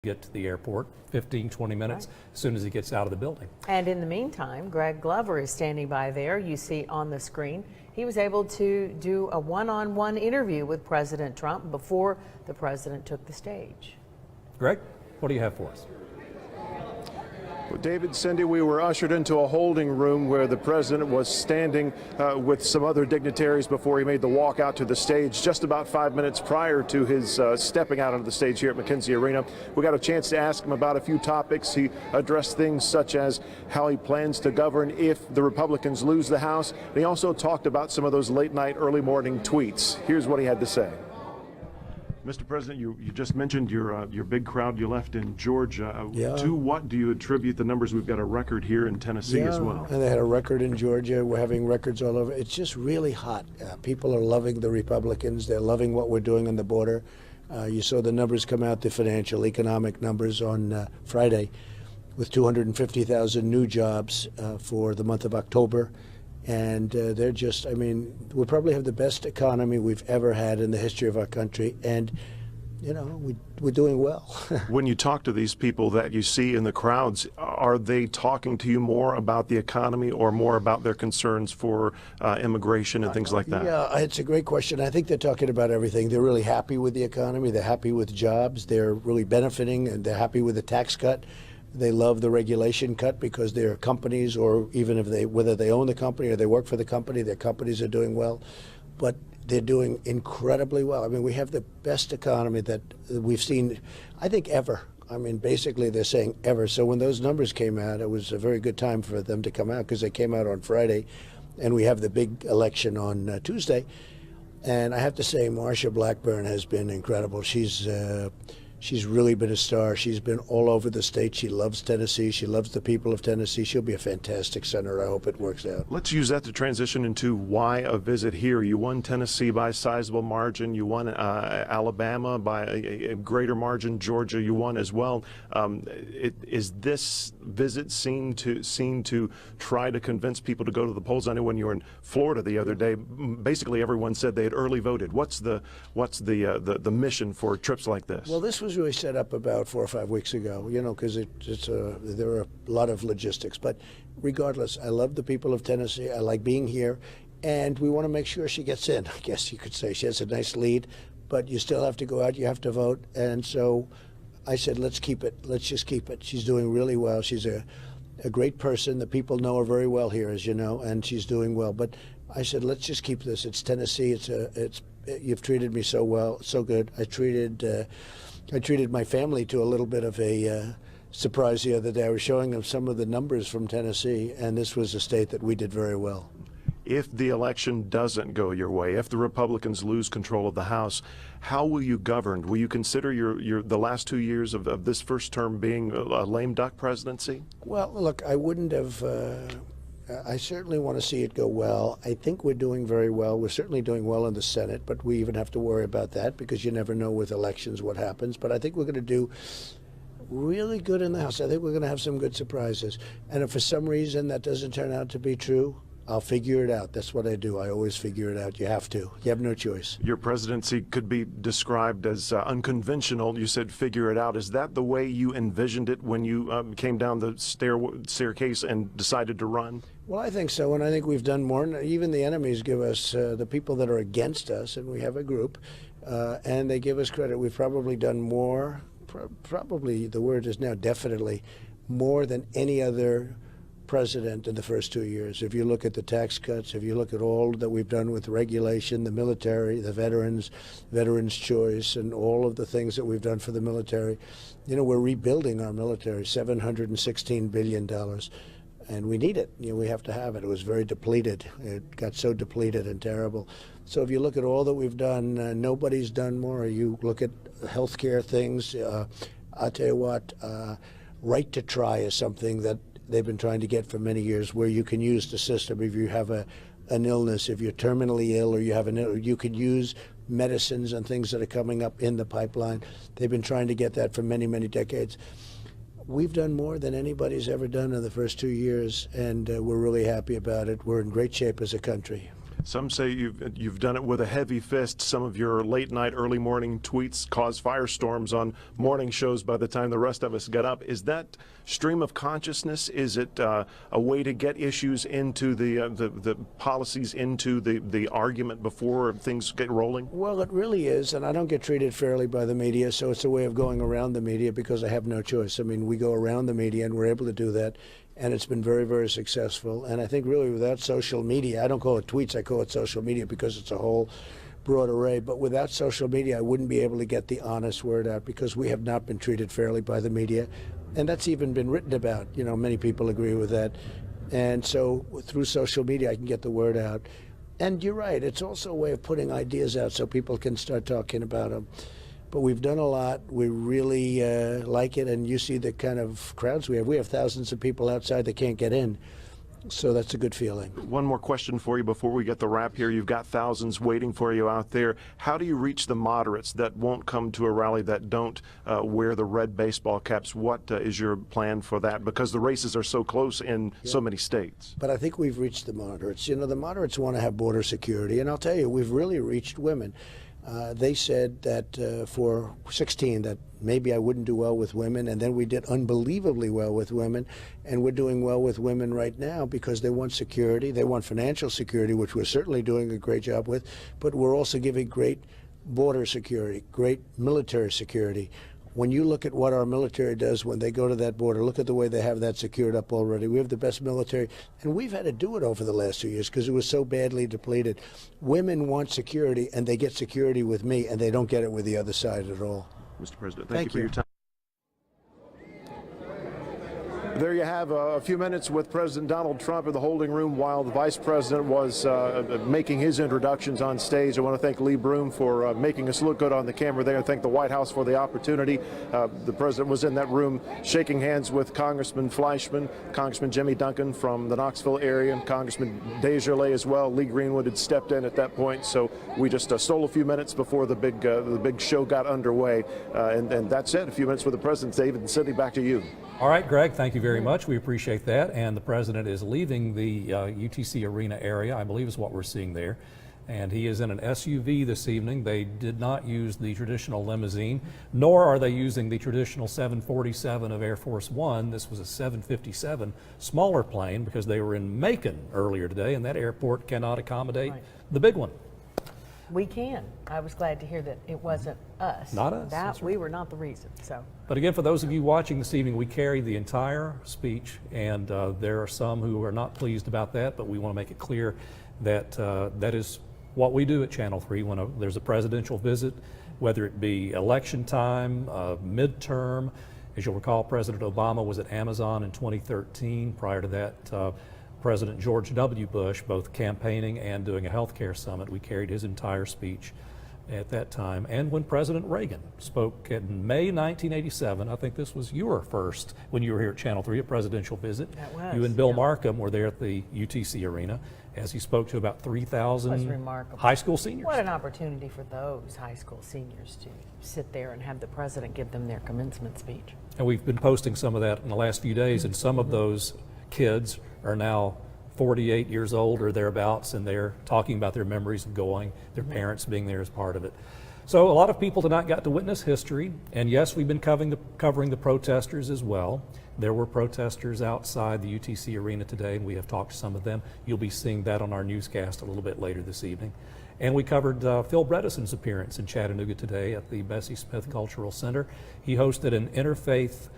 get to the airport, 15, 20 minutes, as soon as he gets out of the building. And in the meantime, Greg Glover is standing by there. You see on the screen, he was able to do a one-on-one interview with President Trump before the president took the stage. Greg, what do you have for us? Well, David, Cindy, we were ushered into a holding room where the president was standing with some other dignitaries before he made the walk out to the stage just about 5 minutes prior to his stepping out onto the stage here at McKenzie Arena. We got a chance to ask him about a few topics. He addressed things such as how he plans to govern if the Republicans lose the House. And he also talked about some of those late night, early morning tweets. Here's what he had to say. Mr. President, you just mentioned your big crowd you left in Georgia. Yeah. To what do you attribute the numbers? We've got a record here in Tennessee as well. And they had a record in Georgia. We're having records all over. It's just really hot. People are loving the Republicans. They're loving what we're doing on the border. You saw the numbers come out, the financial, economic numbers on Friday, with 250,000 new jobs for the month of October. And they're just, I mean, we probably have the best economy we've ever had in the history of our country. And, you know, we're doing well. When you talk to these people that you see in the crowds, are they talking to you more about the economy or more about their concerns for immigration and things like that? Yeah, it's a great question. I think they're talking about everything. They're really happy with the economy. They're happy with jobs. They're really benefiting, and they're happy with the tax cut. They love the regulation cut because their companies, or even if whether they own the company or they work for the company, their companies are doing well. But they're doing incredibly well. I mean, we have the best economy that we've seen, I think, ever. I mean, basically, they're saying ever. So when those numbers came out, it was a very good time for them to come out because they came out on Friday, and we have the big election on Tuesday. And I have to say, Marsha Blackburn has been incredible. She's really been a star. She's been all over the state. She loves Tennessee. She loves the people of Tennessee. She'll be a fantastic senator. I hope it works out. Let's use that to transition into why a visit here. You won Tennessee by a sizable margin. You won Alabama by a greater margin. Georgia you won as well. Is this visit seen to try to convince people to go to the polls? I know when you were in Florida the other day, basically everyone said they had early voted. What's the mission for trips like this? Well, this was really set up about 4 or 5 weeks ago, you know, because there are a lot of logistics. But regardless, I love the people of Tennessee. I like being here. And we want to make sure she gets in, I guess you could say. She has a nice lead, but you still have to go out. You have to vote. And so I said, let's keep it. Let's just keep it. She's doing really well. She's a great person. The people know her very well here, as you know, and she's doing well. But I said, let's just keep this. It's Tennessee. You've treated me so well, so good. I treated my family to a little bit of a surprise the other day. I was showing them some of the numbers from Tennessee, and this was a state that we did very well. If the election doesn't go your way, if the Republicans lose control of the House, how will you govern? Will you consider the last 2 years of this first term being a lame duck presidency? Well, look, I wouldn't have. I certainly want to see it go well. I think we're doing very well. We're certainly doing well in the Senate, but we even have to worry about that because you never know with elections what happens. But I think we're going to do really good in the House. I think we're going to have some good surprises. And if for some reason that doesn't turn out to be true, I'll figure it out. That's what I do. I always figure it out. You have to. You have no choice. Your presidency could be described as unconventional. You said figure it out. Is that the way you envisioned it when you came down the staircase and decided to run? Well, I think so, and I think we've done more. Even the enemies give us, the people that are against us, and we have a group, and they give us credit. We've probably done more, probably the word is now definitely, more than any other president in the first 2 years. If you look at the tax cuts, if you look at all that we've done with regulation, the military, the veterans choice, and all of the things that we've done for the military, you know, we're rebuilding our military, $716 billion. And we need it. You know, we have to have it. It was very depleted. It got so depleted and terrible. So if you look at all that we've done, nobody's done more. You look at healthcare things. I'll tell you what, right to try is something that they've been trying to get for many years, where you can use the system if you have an illness, if you're terminally ill or you have you can use medicines and things that are coming up in the pipeline. They've been trying to get that for many, many decades. We've done more than anybody's ever done in the first 2 years, and we're really happy about it. We're in great shape as a country. Some say you've done it with a heavy fist. Some of your late night, early morning tweets caused firestorms on morning shows by the time the rest of us got up. Is that stream of consciousness? Is it a way to get issues into the policies, into the argument before things get rolling? Well, it really is, and I don't get treated fairly by the media, so it's a way of going around the media because I have no choice. I mean, we go around the media, and we're able to do that. And it's been very, very successful. And I think really without social media, I don't call it tweets, I call it social media because it's a whole broad array. But without social media, I wouldn't be able to get the honest word out because we have not been treated fairly by the media. And that's even been written about. You know, many people agree with that. And so through social media, I can get the word out. And you're right, it's also a way of putting ideas out so people can start talking about them. But we've done a lot. We really like it, and you see the kind of crowds we have. We have thousands of people outside that can't get in, so that's a good feeling. One more question for you before we get the wrap here. You've got thousands waiting for you out there. How do you reach the moderates that won't come to a rally, that don't wear the red baseball caps? What is your plan for that? Because the races are so close in so many states. But I think we've reached the moderates. You know, the moderates want to have border security, and I'll tell you, we've really reached women. They said that for 16 that maybe I wouldn't do well with women, and then we did unbelievably well with women, and we're doing well with women right now because they want security, they want financial security, which we're certainly doing a great job with, but we're also giving great border security, great military security. When you look at what our military does when they go to that border, look at the way they have that secured up already. We have the best military, and we've had to do it over the last 2 years because it was so badly depleted. Women want security, and they get security with me, and they don't get it with the other side at all. Mr. President, thank you for your time. There you have a few minutes with President Donald Trump in the holding room while the Vice President was making his introductions on stage. I want to thank Lee Broom for making us look good on the camera there, and thank the White House for the opportunity. The President was in that room shaking hands with Congressman Fleischman, Congressman Jimmy Duncan from the Knoxville area, Congressman Desjardins as well. Lee Greenwood had stepped in at that point, so we just stole a few minutes before the big show got underway. And that's it, a few minutes with the President. David and Cindy, back to you. All right, Greg, thank you very much. We appreciate that. And the President is leaving the UTC Arena area, I believe is what we're seeing there. And he is in an SUV this evening. They did not use the traditional limousine, nor are they using the traditional 747 of Air Force One. This was a 757 smaller plane because they were in Macon earlier today, and that airport cannot accommodate the big one. We can. I was glad to hear that it wasn't us. Not us, that's right. We were not the reason. So. But again, for those of you watching this evening, we carried the entire speech, and there are some who are not pleased about that, but we want to make it clear that that is what we do at Channel 3 when there's a presidential visit, whether it be election time, midterm. As you'll recall, President Obama was at Amazon in 2013. Prior to that, President George W. Bush, both campaigning and doing a health care summit. We carried his entire speech at that time. And when President Reagan spoke in May 1987, I think this was your first, when you were here at Channel 3, a presidential visit. That was, you and Bill Markham were there at the UTC Arena as he spoke to about 3,000 high school seniors. What an opportunity for those high school seniors to sit there and have the president give them their commencement speech. And we've been posting some of that in the last few days, and some of those kids are now 48 years old or thereabouts, and they're talking about their memories of going, their parents being there as part of it. So a lot of people tonight got to witness history, and yes, we've been covering the protesters as well. There were protesters outside the UTC Arena today, and we have talked to some of them. You'll be seeing that on our newscast a little bit later this evening. And we covered Phil Bredesen's appearance in Chattanooga today at the Bessie Smith Cultural Center. He hosted an interfaith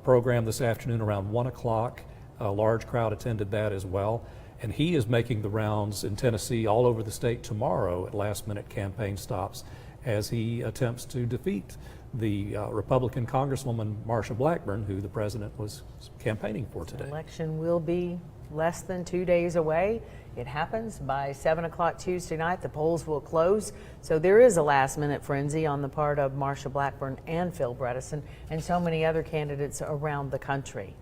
program this afternoon around 1 o'clock. A large crowd attended that as well. And he is making the rounds in Tennessee, all over the state tomorrow at last-minute campaign stops as he attempts to defeat the Republican Congresswoman Marsha Blackburn, who the president was campaigning for today. The election will be less than 2 days away. It happens by 7 o'clock Tuesday night. The polls will close. So there is a last-minute frenzy on the part of Marsha Blackburn and Phil Bredesen and so many other candidates around the country.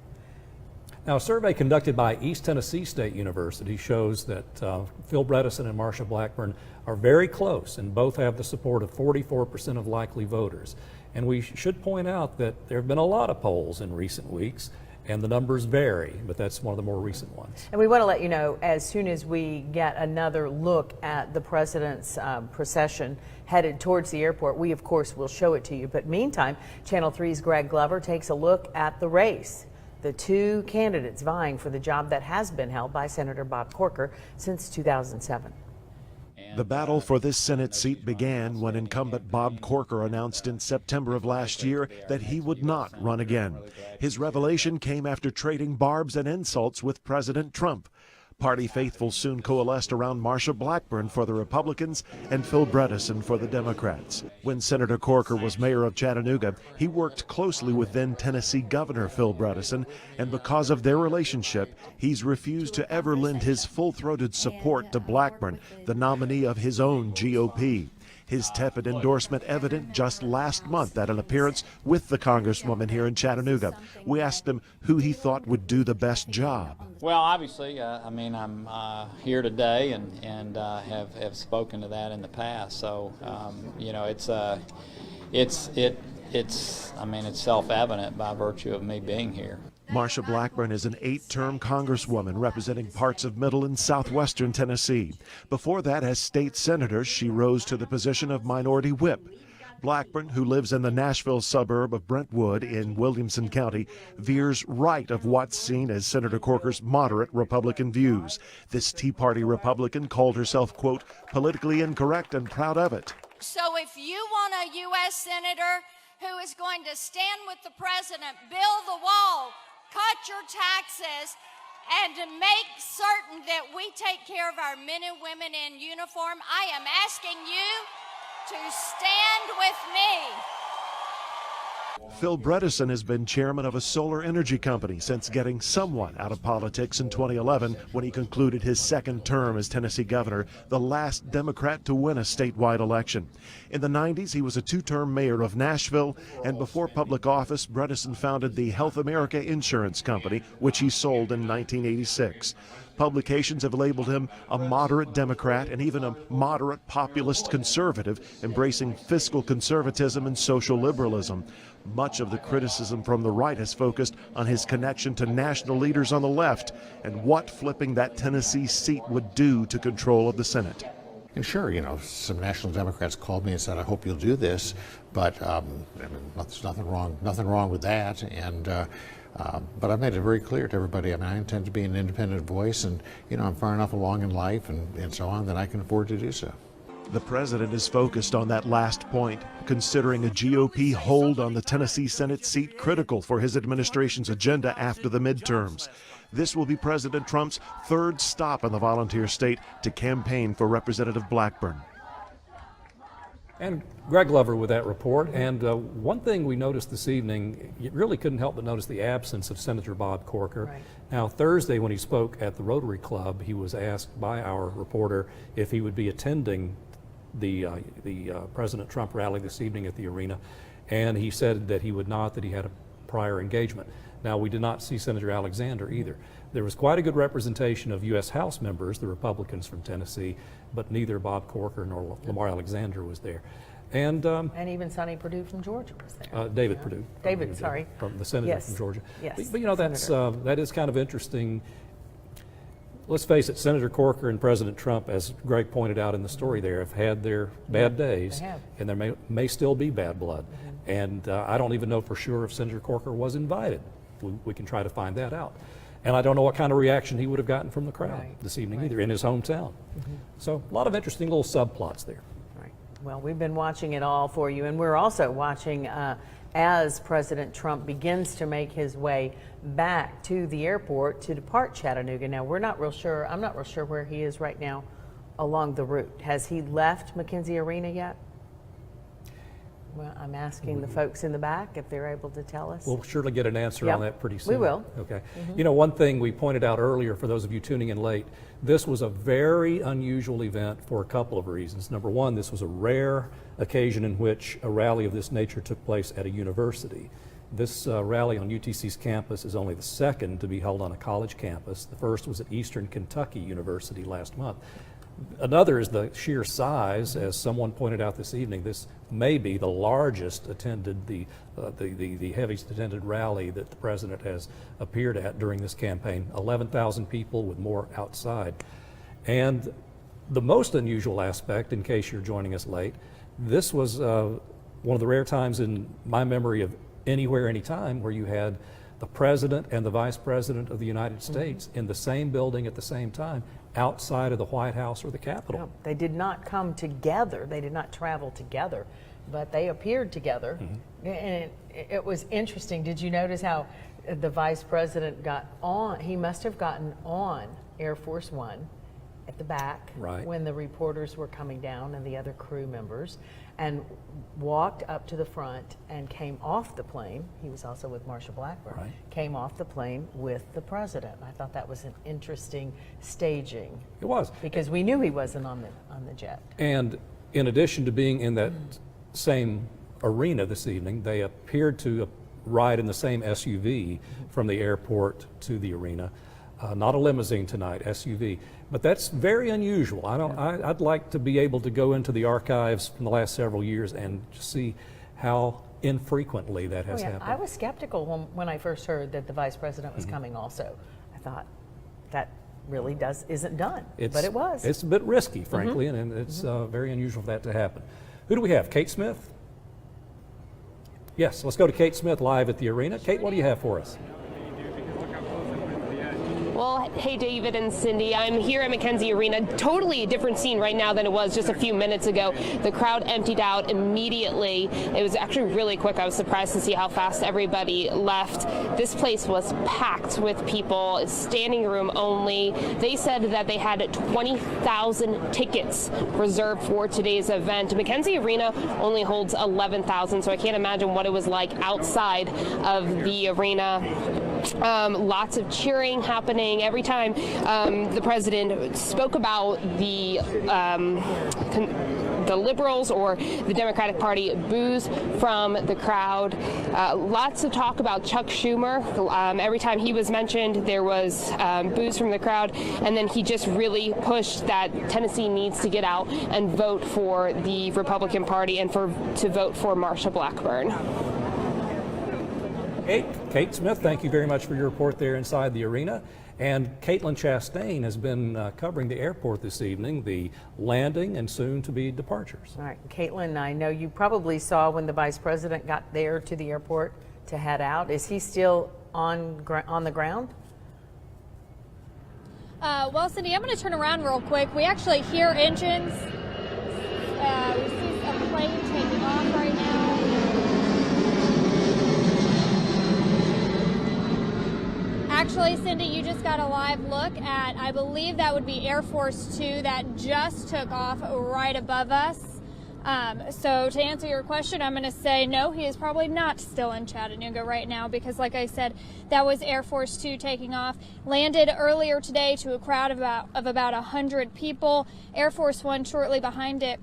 Now, a survey conducted by East Tennessee State University shows that Phil Bredesen and Marsha Blackburn are very close, and both have the support of 44% of likely voters. And we should point out that there have been a lot of polls in recent weeks, And the numbers vary, but that's one of the more recent ones. And we want to let you know, as soon as we get another look at the president's procession headed towards the airport, we of course will show it to you. But meantime, Channel 3's Greg Glover takes a look at the race. The two candidates vying for the job that has been held by Senator Bob Corker since 2007. The battle for this Senate seat began when incumbent Bob Corker announced in September of last year that he would not run again. His revelation came after trading barbs and insults with President Trump. Party faithful soon coalesced around Marsha Blackburn for the Republicans and Phil Bredesen for the Democrats. When Senator Corker was mayor of Chattanooga, he worked closely with then Tennessee Governor Phil Bredesen, and because of their relationship, he's refused to ever lend his full-throated support to Blackburn, the nominee of his own GOP. His tepid endorsement evident just last month at an appearance with the Congresswoman here in Chattanooga. We asked him who he thought would do the best job. Well, obviously, I'm here today and have spoken to that in the past. So, it's self-evident by virtue of me being here. Marsha Blackburn is an 8-term Congresswoman representing parts of Middle and Southwestern Tennessee. Before that, as state senator, she rose to the position of minority whip. Blackburn, who lives in the Nashville suburb of Brentwood in Williamson County, veers right of what's seen as Senator Corker's moderate Republican views. This Tea Party Republican called herself, quote, politically incorrect and proud of it. So if you want a U.S. Senator who is going to stand with the president, build the wall, cut your taxes, and to make certain that we take care of our men and women in uniform, I am asking you to stand with me. Phil Bredesen has been chairman of a solar energy company since getting somewhat out of politics in 2011 when he concluded his second term as Tennessee governor, the last Democrat to win a statewide election. In the 90s, he was a 2-term mayor of Nashville, and before public office, Bredesen founded the Health America Insurance Company, which he sold in 1986. Publications have labeled him a moderate Democrat and even a moderate populist conservative, embracing fiscal conservatism and social liberalism. Much of the criticism from the right has focused on his connection to national leaders on the left and what flipping that Tennessee seat would do to control of the Senate. And sure, some national Democrats called me and said, "I hope you'll do this," but there's nothing wrong with that. And but I've made it very clear to everybody. I intend to be an independent voice, and I'm far enough along in life and so on that I can afford to do so. The president is focused on that last point, considering a GOP hold on the Tennessee Senate seat critical for his administration's agenda after the midterms. This will be President Trump's third stop in the volunteer state to campaign for Representative Blackburn. And Greg Glover with that report. And one thing we noticed this evening, you really couldn't help but notice the absence of Senator Bob Corker. Right. Now, Thursday when he spoke at the Rotary Club, he was asked by our reporter if he would be attending the President Trump rally this evening at the arena. And he said that he would not, that he had a prior engagement. Now, we did not see Senator Alexander either. There was quite a good representation of U.S. House members, the Republicans from Tennessee, but neither Bob Corker nor Lamar Alexander was there. And even Sonny Perdue from Georgia was there. David Perdue. David, sorry. From the senator Yes. from Georgia. Yes, But that is kind of interesting. Let's face it, Senator Corker and President Trump, as Greg pointed out in the story there, have had their bad days, they have. and there may still be bad blood. And I don't even know for sure if Senator Corker was invited. We can try to find that out. And I don't know what kind of reaction he would have gotten from the crowd this evening either, in his hometown. So a lot of interesting little subplots there. Right. Well, we've been watching it all for you, and we're also watching as President Trump begins to make his way back to the airport to depart Chattanooga. Now, I'm not real sure where he is right now along the route. Has he left McKenzie Arena yet? Well, I'm asking the folks in the back if they're able to tell us. We'll surely get an answer on that pretty soon. We will. Okay. One thing we pointed out earlier, for those of you tuning in late, this was a very unusual event for a couple of reasons. Number one, this was a rare occasion in which a rally of this nature took place at a university. This rally on UTC's campus is only the second to be held on a college campus. The first was at Eastern Kentucky University last month. Another is the sheer size. As someone pointed out this evening, this may be the largest attended, the heaviest attended rally that the president has appeared at during this campaign. 11,000 people with more outside. And the most unusual aspect, in case you're joining us late, this was one of the rare times in my memory of anywhere, anytime, where you had the president and the vice president of the United States in the same building at the same time, outside of the White House or the Capitol. No, they did not come together. They did not travel together, but they appeared together. And it was interesting. Did you notice how the vice president got on? He must have gotten on Air Force One at the back when the reporters were coming down and the other crew members, and walked up to the front and came off the plane. He was also with Marsha Blackburn. Came off the plane with the president. I thought that was an interesting staging. It was. Because we knew he wasn't on the jet. And in addition to being in that same arena this evening, they appeared to ride in the same SUV from the airport to the arena. Not a limousine tonight, SUV. But that's very unusual. I'd like to be able to go into the archives from the last several years and see how infrequently that has happened. I was skeptical when I first heard that the vice president was coming also. I thought that really isn't done, but it was. It's a bit risky, frankly, and it's very unusual for that to happen. Who do we have? Kate Smith? Yes, let's go to Kate Smith live at the arena. Kate, what do you have for us? Well, hey, David and Cindy, I'm here at McKenzie Arena. Totally a different scene right now than it was just a few minutes ago. The crowd emptied out immediately. It was actually really quick. I was surprised to see how fast everybody left. This place was packed with people, standing room only. They said that they had 20,000 tickets reserved for today's event. McKenzie Arena only holds 11,000, so I can't imagine what it was like outside of the arena. Lots of cheering happening every time the president spoke about the liberals or the Democratic Party. Boos from the crowd. Lots of talk about Chuck Schumer. Every time he was mentioned, there was boos from the crowd, and then he just really pushed that Tennessee needs to get out and vote for the Republican Party and to vote for Marsha Blackburn. Kate Smith, thank you very much for your report there inside the arena. And Caitlin Chastain has been covering the airport this evening, the landing and soon to be departures. All right, Caitlin, I know you probably saw when the vice president got there to the airport to head out. Is he still on the ground? Well, Cindy, I'm going to turn around real quick. We actually hear engines. We see a plane taking off right now. Actually, Cindy, you just got a live look at, I believe that would be Air Force Two that just took off right above us. So to answer your question, I'm going to say no, he is probably not still in Chattanooga right now because, like I said, that was Air Force Two taking off. Landed earlier today to a crowd of about 100 people. Air Force One shortly behind it.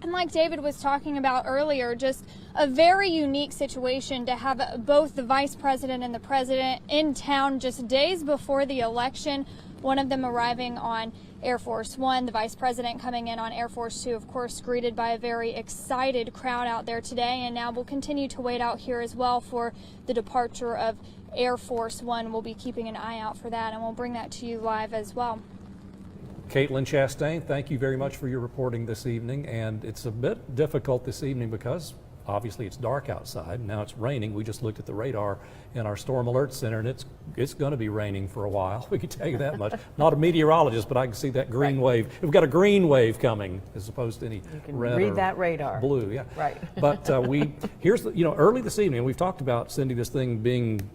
And like David was talking about earlier, just a very unique situation to have both the vice president and the president in town just days before the election, one of them arriving on Air Force One, the vice president coming in on Air Force Two, of course, greeted by a very excited crowd out there today. And now we'll continue to wait out here as well for the departure of Air Force One. We'll be keeping an eye out for that, and we'll bring that to you live as well. Caitlin Chastain, thank you very much for your reporting this evening. And it's a bit difficult this evening because obviously it's dark outside. Now it's raining. We just looked at the radar in our Storm Alert Center, and it's going to be raining for a while. We can tell you that much. Not a meteorologist, but I can see that green wave. We've got a green wave coming as opposed to any red read or that radar. Blue. Yeah. Right. But here's early this evening we've talked about, Cindy, this thing being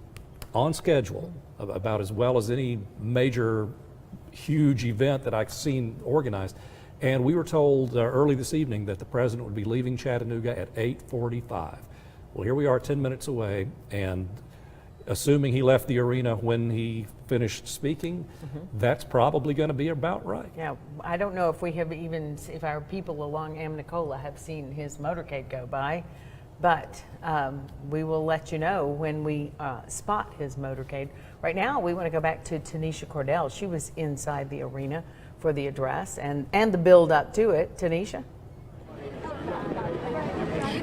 on schedule about as well as any major huge event that I've seen organized. And we were told early this evening that the president would be leaving Chattanooga at 8:45. Well, here we are 10 minutes away, and assuming he left the arena when he finished speaking, that's probably going to be about right. Yeah, I don't know if if our people along Amnicola have seen his motorcade go by, but we will let you know when we spot his motorcade. Right now, we want to go back to Tanisha Cordell. She was inside the arena for the address and the build up to it. Tanisha?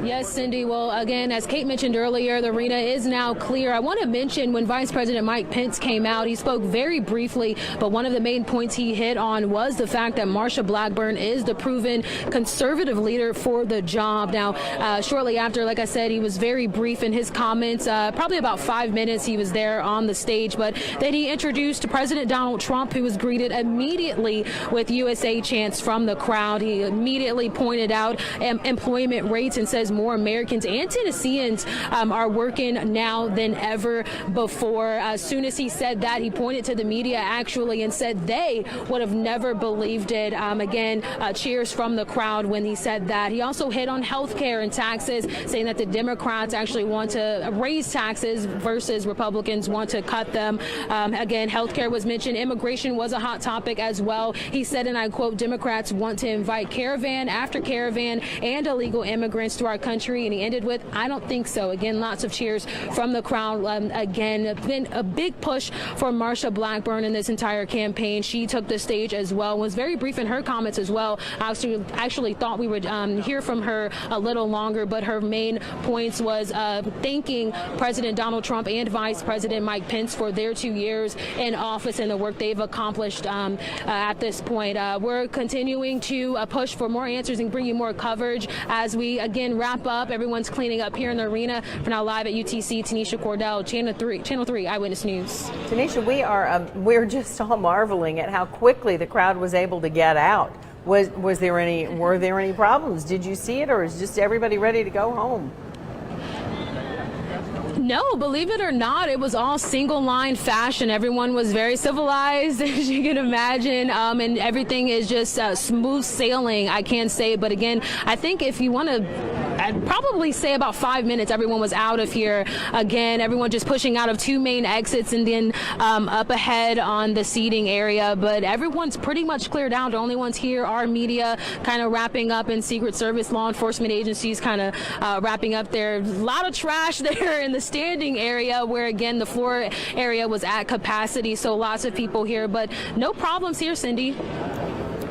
Yes, Cindy. Well, again, as Kate mentioned earlier, the arena is now clear. I want to mention when Vice President Mike Pence came out, he spoke very briefly, but one of the main points he hit on was the fact that Marsha Blackburn is the proven conservative leader for the job. Now, shortly after, like I said, he was very brief in his comments, probably about 5 minutes he was there on the stage, but then he introduced President Donald Trump, who was greeted immediately with USA chants from the crowd. He immediately pointed out employment rates and says more Americans and Tennesseans are working now than ever before. As soon as he said that, he pointed to the media actually and said they would have never believed it. Again, cheers from the crowd when he said that. He also hit on health care and taxes, saying that the Democrats actually want to raise taxes versus Republicans want to cut them. Again, health care was mentioned. Immigration was a hot topic as well. He said, and I quote, Democrats want to invite caravan after caravan and illegal immigrants to our country, and he ended with, I don't think so. Again, lots of cheers from the crowd. Again, it's been a big push for Marsha Blackburn in this entire campaign. She took the stage as well, was very brief in her comments as well. I actually thought we would hear from her a little longer, but her main points was thanking President Donald Trump and Vice President Mike Pence for their 2 years in office and the work they've accomplished at this point. We're continuing to push for more answers and bring you more coverage as we again wrap up. Everyone's cleaning up here in the arena. For now, live at UTC, Tanisha Cordell, Channel 3 Eyewitness News. Tanisha, we're just all marveling at how quickly the crowd was able to get out. Were there any problems? Did you see it, or is just everybody ready to go home? No, believe it or not, it was all single line fashion. Everyone was very civilized, as you can imagine, and everything is just smooth sailing, I can't say. But again, I think if you want to, I'd probably say about 5 minutes, everyone was out of here. Again, everyone just pushing out of 2 main exits and then up ahead on the seating area. But everyone's pretty much cleared out. The only ones here are media kind of wrapping up, and Secret Service, law enforcement agencies kind of wrapping up there. A lot of trash there in the standing area where, again, the floor area was at capacity. So lots of people here, but no problems here, Cindy.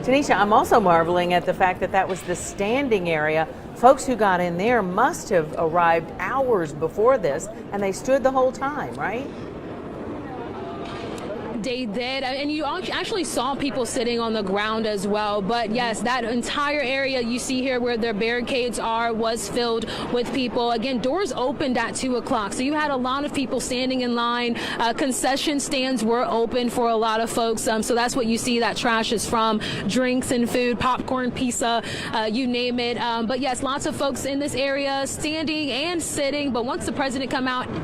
Tanisha, I'm also marveling at the fact that that was the standing area. Folks who got in there must have arrived hours before this, and they stood the whole time, right? They did, and you actually saw people sitting on the ground as well. But yes, that entire area you see here where their barricades are was filled with people. Again, doors opened at 2 o'clock, so you had a lot of people standing in line. Concession stands were open for a lot of folks, so that's what you see that trash is from: drinks and food, popcorn, pizza, you name it. But yes, lots of folks in this area standing and sitting. But once the president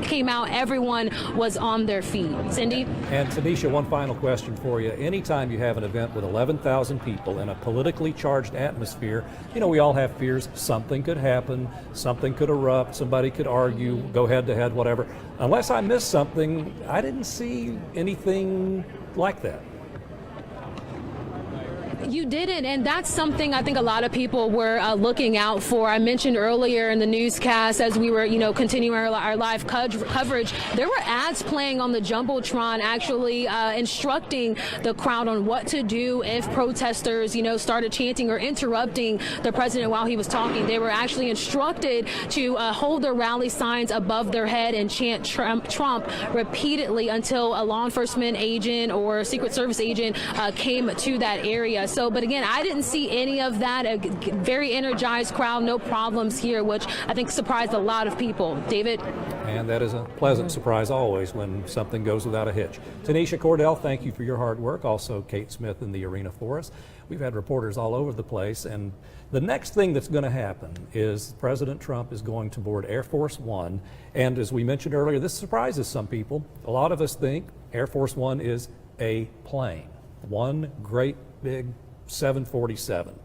came out, everyone was on their feet. Cindy? And Tanisha, one final question for you. Anytime you have an event with 11,000 people in a politically charged atmosphere, you know, we all have fears something could happen, something could erupt, somebody could argue, go head to head, whatever. Unless I missed something, I didn't see anything like that. You didn't, and that's something I think a lot of people were looking out for. I mentioned earlier in the newscast as we were, continuing our live coverage, there were ads playing on the Jumbotron actually instructing the crowd on what to do if protesters, started chanting or interrupting the president while he was talking. They were actually instructed to hold their rally signs above their head and chant Trump repeatedly until a law enforcement agent or Secret Service agent came to that area. But again, I didn't see any of that. A very energized crowd, no problems here, which I think surprised a lot of people. David? And that is a pleasant surprise always when something goes without a hitch. Tanisha Cordell, thank you for your hard work. Also, Kate Smith in the arena for us. We've had reporters all over the place, and the next thing that's going to happen is President Trump is going to board Air Force One. And as we mentioned earlier, this surprises some people. A lot of us think Air Force One is a plane. One great big 747.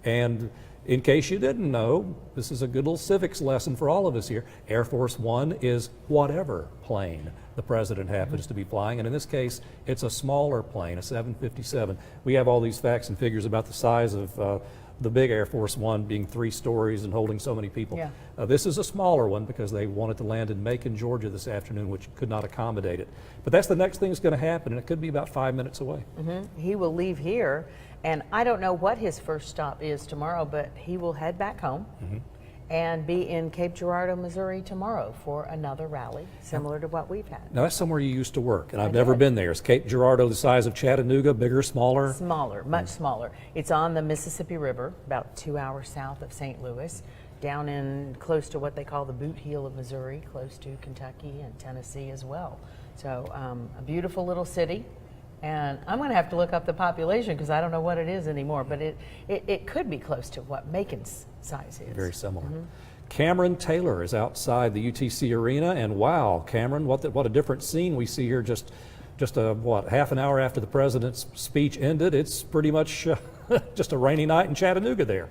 And in case you didn't know, this is a good little civics lesson for all of us here. Air Force One is whatever plane the president happens to be flying, and in this case, it's a smaller plane, a 757. We have all these facts and figures about the size of the big Air Force One being 3 stories and holding so many people. Yeah. This is a smaller one because they wanted to land in Macon, Georgia this afternoon, which could not accommodate it. But that's the next thing that's going to happen, and it could be about 5 minutes away. He will leave here, and I don't know what his first stop is tomorrow, but he will head back home and be in Cape Girardeau, Missouri tomorrow for another rally similar to what we've had. Now, that's somewhere you used to work, and I've I never did. been there. Is Cape Girardeau the size of Chattanooga, bigger, smaller? Smaller, much smaller. It's on the Mississippi River, about 2 hours south of St. Louis, down in close to what they call the boot heel of Missouri, close to Kentucky and Tennessee as well. So a beautiful little city. And I'm going to have to look up the population because I don't know what it is anymore, but it could be close to what Macon's size is. Very similar. Cameron Taylor is outside the UTC arena, and wow, Cameron, what a different scene we see here just half an hour after the president's speech ended. It's pretty much just a rainy night in Chattanooga there.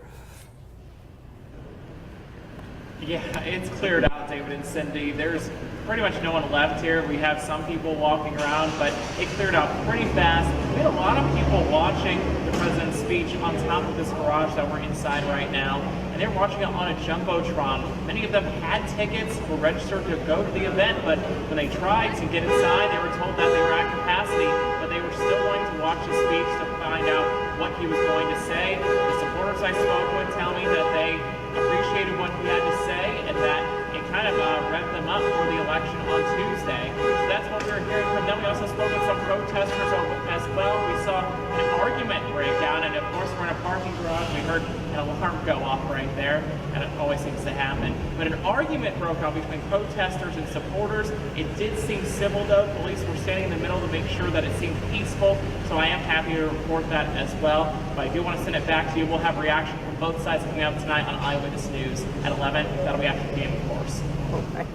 Yeah, it's cleared out, David and Cindy. There's pretty much no one left here. We have some people walking around, but it cleared out pretty fast. We had a lot of people watching the president's speech on top of this garage that we're inside right now, and they were watching it on a Jumbotron. Many of them had tickets, were registered to go to the event, but when they tried to get inside, they were told that they were at capacity, but they were still going to watch his speech to find out what he was going to say. The supporters I spoke with tell me that they appreciated what he had to say and that it kind of revved them up for the election on Tuesday. So that's what we were hearing from them. We also spoke with some protesters as well. We saw an argument break out, and of course we're in a parking garage. We heard an alarm go off right there, and it always seems to happen. But an argument broke out between protesters and supporters. It did seem civil though. Police were standing in the middle to make sure that it seemed peaceful, so I am happy to report that as well. But I do want to send it back to you. We'll have reaction from both sides coming out tonight on Eyewitness News at 11. That'll be after the game, of course.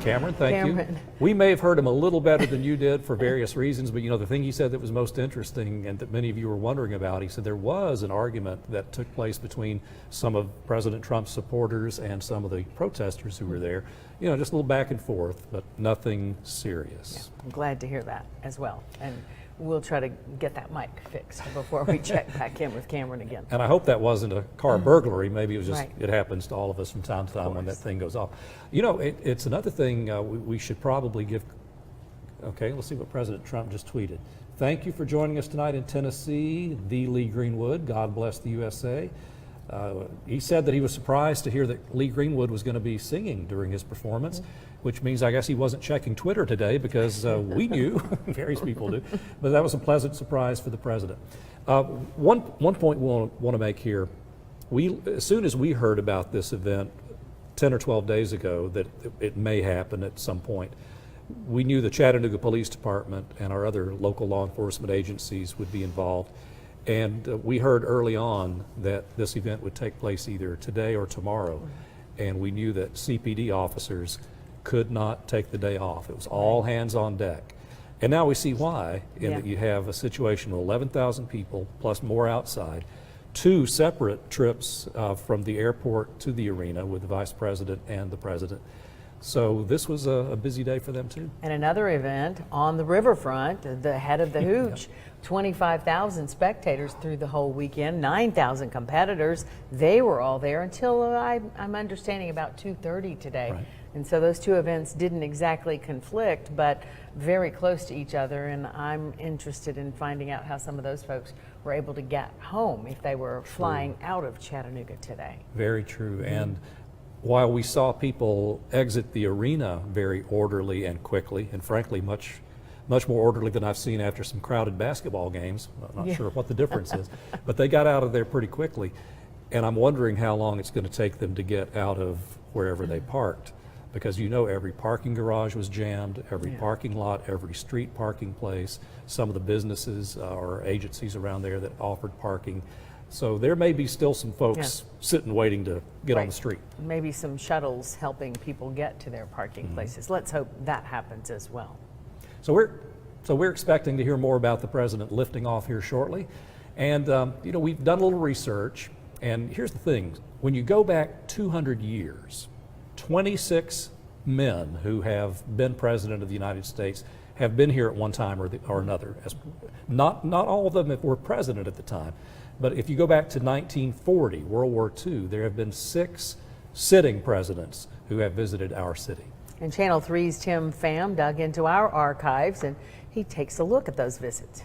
Cameron, thank you. We may have heard him a little better than you did for various reasons, but you know, the thing he said that was most interesting and that many of you were wondering about, he said there was an argument that took place between some of President Trump's supporters and some of the protesters who were there. You know, just a little back and forth, but nothing serious. Yeah, I'm glad to hear that as well. And we'll try to get that mic fixed before we check back in with Cameron again. And I hope that wasn't a car burglary. Maybe it was just, Right. it happens to all of us from time to time when that thing goes off. You know, it's another thing we should probably give. Okay, let's see what President Trump just tweeted. Thank you for joining us tonight in Tennessee, the Lee Greenwood. God bless the USA. He said that he was surprised to hear that Lee Greenwood was going to be singing during his performance, which means I guess he wasn't checking Twitter today because we knew, various people do, but that was a pleasant surprise for the president. One point we want to make here, as soon as we heard about this event 10 or 12 days ago that it may happen at some point, we knew the Chattanooga Police Department and our other local law enforcement agencies would be involved. And we heard early on that this event would take place either today or tomorrow. And we knew that CPD officers could not take the day off. It was all hands on deck. And now we see why, in that you have a situation of 11,000 people plus more outside, 2 separate trips from the airport to the arena with the vice president and the president. So this was a busy day for them too. And another event on the riverfront, the head of the hooch, 25,000 spectators through the whole weekend, 9,000 competitors. They were all there until I'm understanding about 2:30 today. Right. And so those 2 events didn't exactly conflict, but very close to each other. And I'm interested in finding out how some of those folks were able to get home if they were flying out of Chattanooga today. Very true. And while we saw people exit the arena very orderly and quickly, and frankly much more orderly than I've seen after some crowded basketball games, I'm not sure what the difference is, but they got out of there pretty quickly. And I'm wondering how long it's going to take them to get out of wherever they parked, because you know every parking garage was jammed, every parking lot, every street parking place, some of the businesses or agencies around there that offered parking. So there may be still some folks sitting waiting to get on the street. Maybe some shuttles helping people get to their parking places. Let's hope that happens as well. So we're expecting to hear more about the president lifting off here shortly. And you know, we've done a little research, and here's the thing. When you go back 200 years, 26 men who have been president of the United States have been here at one time or another. Not all of them were president at the time. But if you go back to 1940, World War II, there have been 6 sitting presidents who have visited our city. And Channel 3's Tim Pham dug into our archives, and he takes a look at those visits.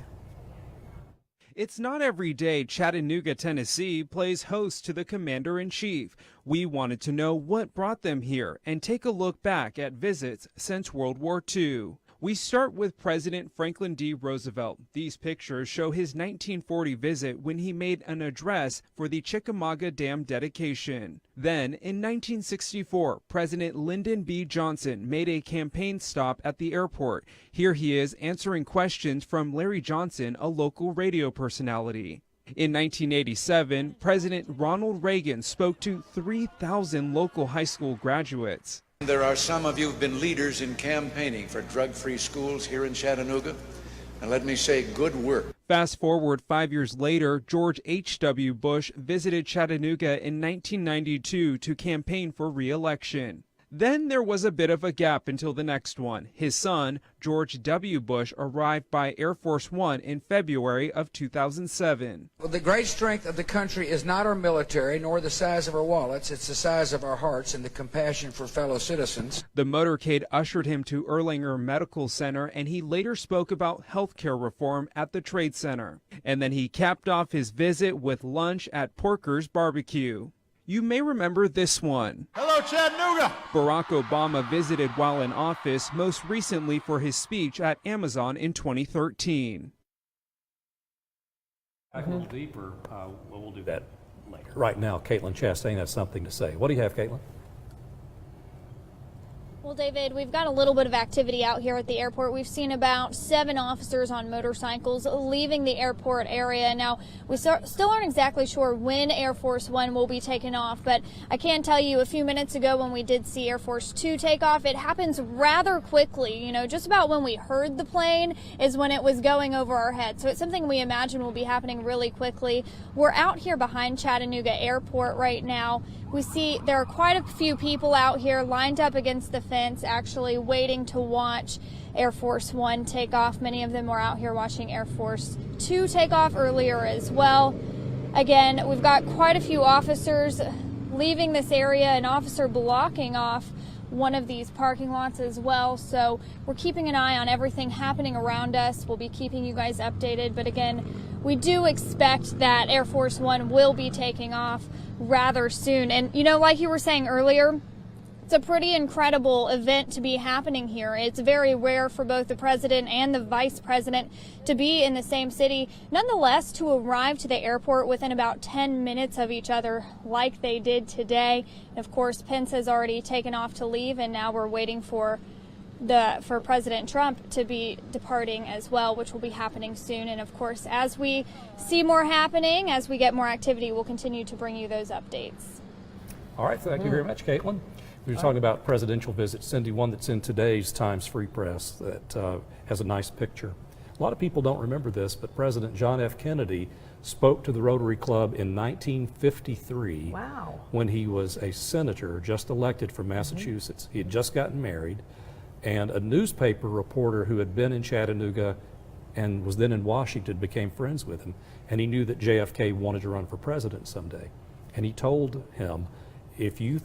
It's not every day Chattanooga, Tennessee plays host to the Commander-in-Chief. We wanted to know what brought them here and take a look back at visits since World War II. We start with President Franklin D. Roosevelt. These pictures show his 1940 visit when he made an address for the Chickamauga Dam dedication. Then, in 1964, President Lyndon B. Johnson made a campaign stop at the airport. Here he is answering questions from Larry Johnson, a local radio personality. In 1987, President Ronald Reagan spoke to 3,000 local high school graduates. There are some of you who've been leaders in campaigning for drug-free schools here in Chattanooga, and let me say, good work. Fast forward 5 years later, George H.W. Bush visited Chattanooga in 1992 to campaign for re-election. Then there was a bit of a gap until the next one. His son, George W. Bush, arrived by Air Force One in February of 2007. Well, the great strength of the country is not our military, nor the size of our wallets. It's the size of our hearts and the compassion for fellow citizens. The motorcade ushered him to Erlanger Medical Center, and he later spoke about health care reform at the Trade Center. And then he capped off his visit with lunch at Porker's Barbecue. You may remember this one. Hello, Chattanooga! Barack Obama visited while in office, most recently for his speech at Amazon in 2013. Back a little deeper, we'll do that later. Right now, Caitlin Chastain has something to say. What do you have, Caitlin? Well, David, we've got a little bit of activity out here at the airport. We've seen about 7 officers on motorcycles leaving the airport area. Now, we still aren't exactly sure when Air Force One will be taken off, but I can tell you a few minutes ago when we did see Air Force Two take off, it happens rather quickly. You know, just about when we heard the plane is when it was going over our head. So it's something we imagine will be happening really quickly. We're out here behind Chattanooga Airport right now. We see there are quite a few people out here lined up against the fence, actually waiting to watch Air Force One take off. Many of them were out here watching Air Force Two take off earlier as well. Again, we've got quite a few officers leaving this area, an officer blocking off one of these parking lots as well. So we're keeping an eye on everything happening around us. We'll be keeping you guys updated. But again, we do expect that Air Force One will be taking off rather soon. And, you know, like you were saying earlier, it's a pretty incredible event to be happening here. It's very rare for both the president and the vice president to be in the same city. Nonetheless, to arrive to the airport within about 10 minutes of each other like they did today. And of course, Pence has already taken off to leave, and now we're waiting for President Trump to be departing as well, which will be happening soon. And of course, as we see more happening, as we get more activity, we'll continue to bring you those updates. All right, thank you very much, Caitlin. We were talking about presidential visits. Cindy, one that's in today's Times Free Press that has a nice picture. A lot of people don't remember this, but President John F. Kennedy spoke to the Rotary Club in 1953. Wow. When he was a senator just elected from Massachusetts. He had just gotten married, and a newspaper reporter who had been in Chattanooga and was then in Washington became friends with him, and he knew that JFK wanted to run for president someday. And he told him, if you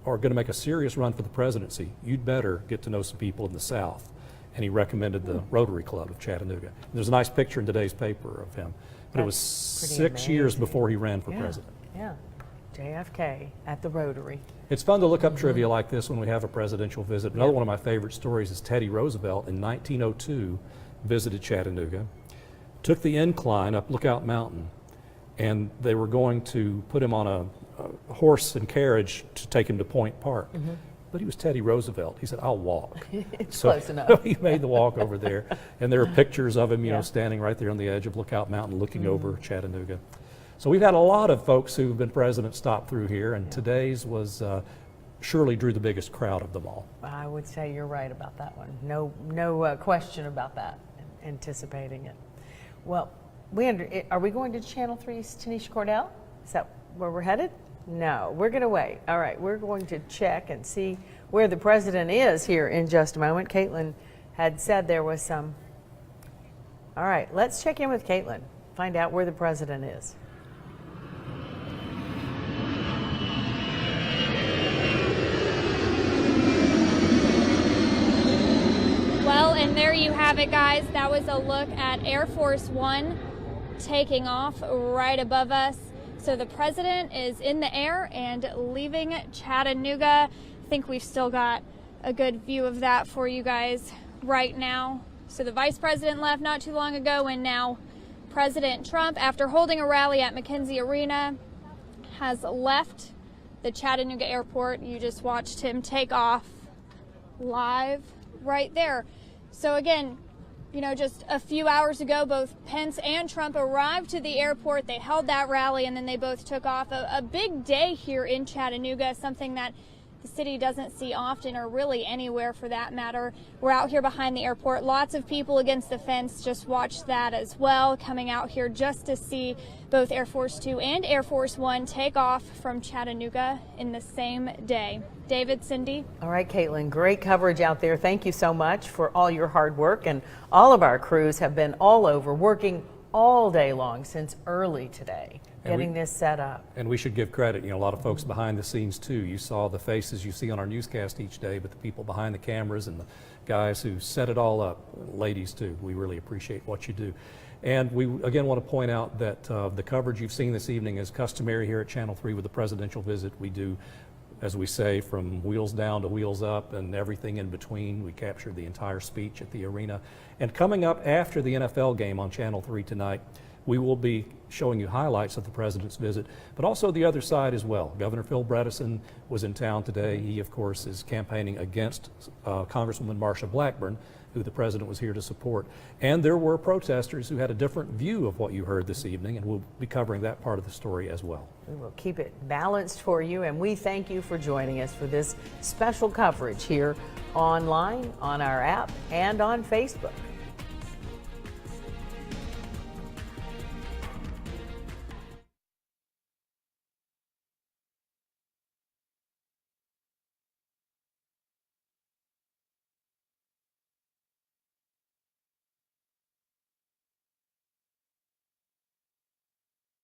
are going to make a serious run for the presidency, you'd better get to know some people in the South. And he recommended the Rotary Club of Chattanooga. And there's a nice picture in today's paper of him. But it was 6 years before he ran for president. Yeah, JFK at the Rotary. It's fun to look up trivia like this when we have a presidential visit. Another one of my favorite stories is Teddy Roosevelt in 1902 visited Chattanooga, took the incline up Lookout Mountain, and they were going to put him on a horse and carriage to take him to Point Park. But he was Teddy Roosevelt. He said, I'll walk. It's close enough. He made the walk over there. And there are pictures of him, you know, standing right there on the edge of Lookout Mountain looking over Chattanooga. So we've had a lot of folks who've been presidents stop through here, and today's was surely drew the biggest crowd of them all. I would say you're right about that one. No question about that, anticipating it. Well, are we going to Channel 3's Tanisha Cordell? Is that where we're headed? No, we're going to wait. All right, we're going to check and see where the president is here in just a moment. Caitlin had said there was some. All right, let's check in with Caitlin. find out where the president is. Well, and there you have it, guys. That was a look at Air Force One taking off right above us. So the president is in the air and leaving Chattanooga. I think we've still got a good view of that for you guys right now. So the vice president left not too long ago, and now President Trump, after holding a rally at McKenzie Arena, has left the Chattanooga airport. You just watched him take off live right there. So again, you know, just a few hours ago, both Pence and Trump arrived to the airport. They held that rally, and then they both took off. A big day here in Chattanooga, something that the city doesn't see often, or really anywhere for that matter. We're out here behind the airport. Lots of people against the fence just watched that as well, coming out here just to see both Air Force Two and Air Force One take off from Chattanooga in the same day. David, Cindy. All right, Caitlin, great coverage out there. Thank you so much for all your hard work. And all of our crews have been all over, working all day long since early today, getting this set up. And we should give credit, you know, a lot of folks behind the scenes too. You saw the faces you see on our newscast each day, but the people behind the cameras and the guys who set it all up, ladies too, we really appreciate what you do. And we again want to point out that the coverage you've seen this evening is customary here at Channel 3 with the presidential visit. We do, as we say, from wheels down to wheels up and everything in between. We captured the entire speech at the arena. And coming up after the NFL game on Channel 3 tonight, we will be showing you highlights of the president's visit, but also the other side as well. Governor Phil Bredesen was in town today. He, of course, is campaigning against Congresswoman Marsha Blackburn, who the president was here to support. And there were protesters who had a different view of what you heard this evening, and we'll be covering that part of the story as well. We will keep it balanced for you, and we thank you for joining us for this special coverage here online, on our app, and on Facebook.